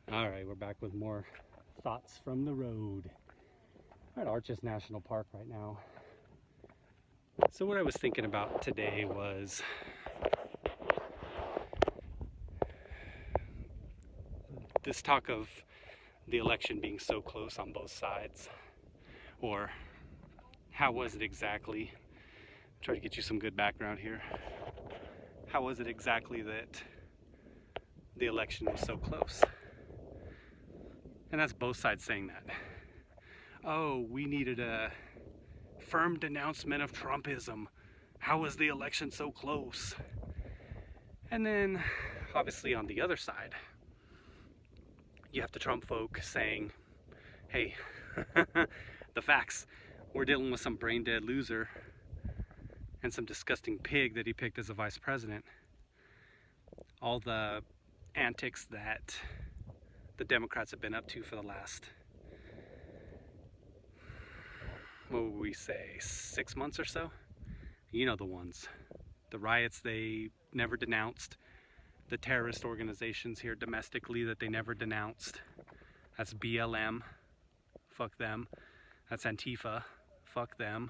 All right, we're back with more thoughts from the road. We're at Arches National Park right now. So what I was thinking about today was this talk of the election being so close on both sides. Or how was it exactly? Try to get you some good background here. How was it exactly that the election was so close? And that's both sides saying that. Oh, we needed a firm denouncement of Trumpism. How was the election so close? And then, obviously, on the other side, you have the Trump folk saying, hey, the facts. We're dealing with some brain dead loser and some disgusting pig that he picked as a vice president. All the antics that the Democrats have been up to for the last, what would we say, 6 months or so? You know the ones. The riots they never denounced. The terrorist organizations here domestically that they never denounced. That's BLM. Fuck them. That's Antifa. Fuck them.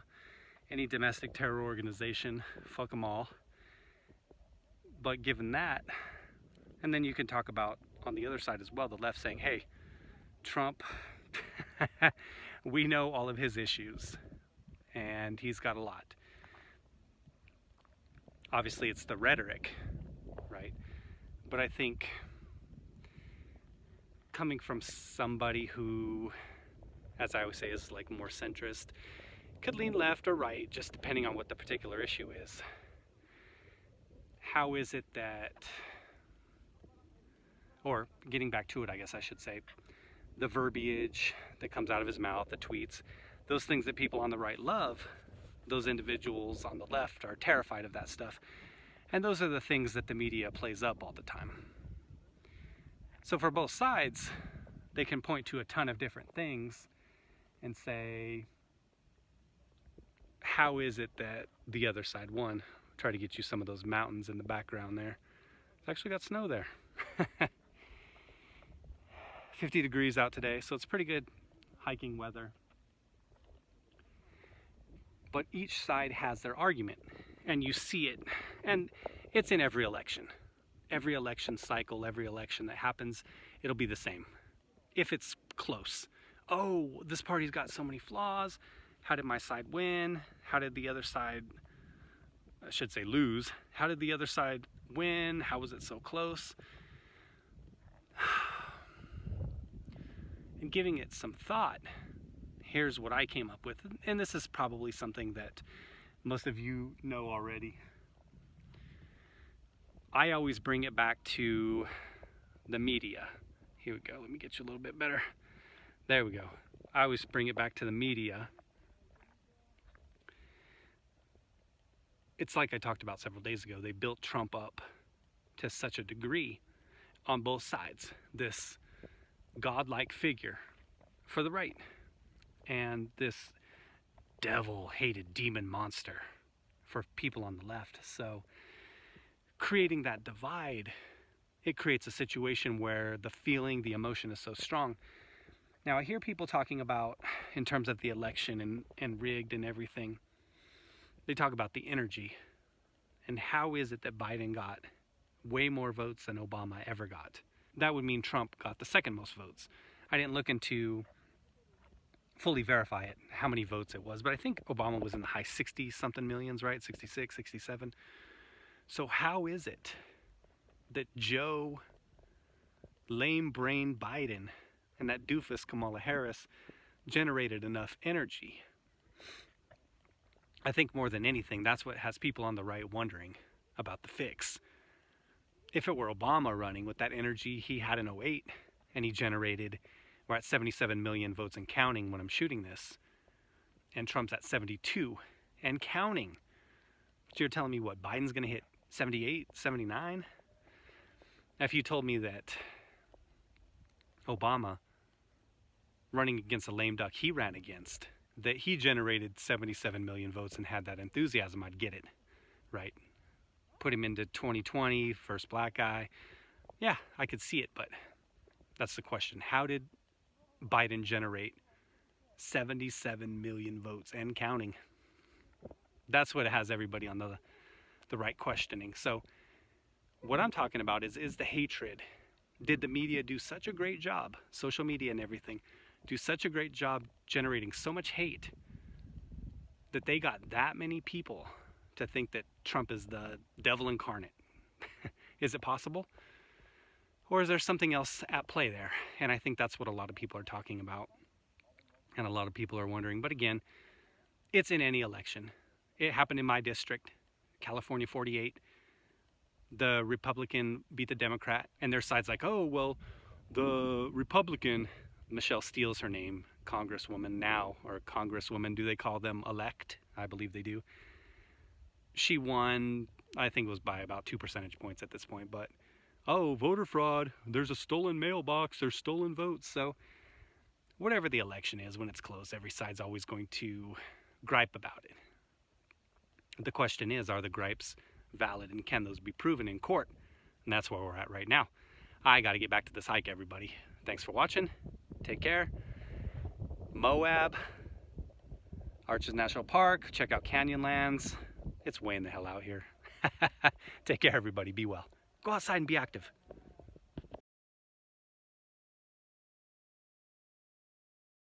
Any domestic terror organization, fuck them all. But given that, and then you can talk about on the other side as well, the left saying, hey, Trump, we know all of his issues, and he's got a lot. Obviously, it's the rhetoric, right? But I think coming from somebody who, as I always say, is like more centrist, could lean left or right, just depending on what the particular issue is. How is it that, or getting back to it, I guess I should say, the verbiage that comes out of his mouth, the tweets, those things that people on the right love, those individuals on the left are terrified of that stuff. And those are the things that the media plays up all the time. So for both sides, they can point to a ton of different things and say, how is it that the other side won? Try to get you some of those mountains in the background there. It's actually got snow there. 50 degrees out today, so it's pretty good hiking weather. But each side has their argument, and you see it, and it's in every election. Every election cycle, every election that happens, it'll be the same. If it's close. Oh, this party's got so many flaws. How did my side win? How did the other side, I should say, lose? How did the other side win? How was it so close? And giving it some thought, here's what I came up with. And this is probably something that most of you know already. I always bring it back to the media. Here we go. Let me get you a little bit better. There we go. I always bring it back to the media. It's like I talked about several days ago. They built Trump up to such a degree on both sides. This godlike figure for the right, and this devil-hated demon monster for people on the left. So creating that divide, it creates a situation where the feeling, the emotion is so strong. Now I hear people talking about, in terms of the election and rigged and everything, they talk about the energy and how is it that Biden got way more votes than Obama ever got. That would mean Trump got the second most votes. I didn't look into fully verify it, how many votes it was, but I think Obama was in the high 60 something millions, right? 66, 67. So how is it that Joe lame brain Biden and that doofus Kamala Harris generated enough energy? I think more than anything, that's what has people on the right wondering about the fix. If it were Obama running with that energy he had in 08, and he generated, we're at 77 million votes and counting when I'm shooting this, and Trump's at 72 and counting. So you're telling me what, Biden's going to hit 78, 79? If you told me that Obama, running against a lame duck he ran against, that he generated 77 million votes and had that enthusiasm, I'd get it, right? Put him into 2020, first black guy. Yeah, I could see it, but That's the question. How did Biden generate 77 million votes and counting? That's what has everybody on the right questioning. So what I'm talking about is the hatred. Did the media do such a great job, social media and everything, do such a great job generating so much hate that they got that many people to think that Trump is the devil incarnate? Is it possible? Or is there something else at play there? And I think that's what a lot of people are talking about. And a lot of people are wondering. But again, it's in any election. It happened in my district, California 48. The Republican beat the Democrat, and their side's like, oh, well, the Republican, Michelle Steele's her name, Congresswoman now, or Congresswoman, do they call them elect? I believe they do. She won, I think it was by about 2 percentage points at this point, but, oh, voter fraud, there's a stolen mailbox, there's stolen votes. So whatever the election is, when it's close, every side's always going to gripe about it. The question is, are the gripes valid, and can those be proven in court? And that's where we're at right now. I got to get back to this hike, everybody. Thanks for watching. Take care. Moab, Arches National Park. Check out Canyonlands. It's way in the hell out here. Take care, everybody. Be well. Go outside and be active.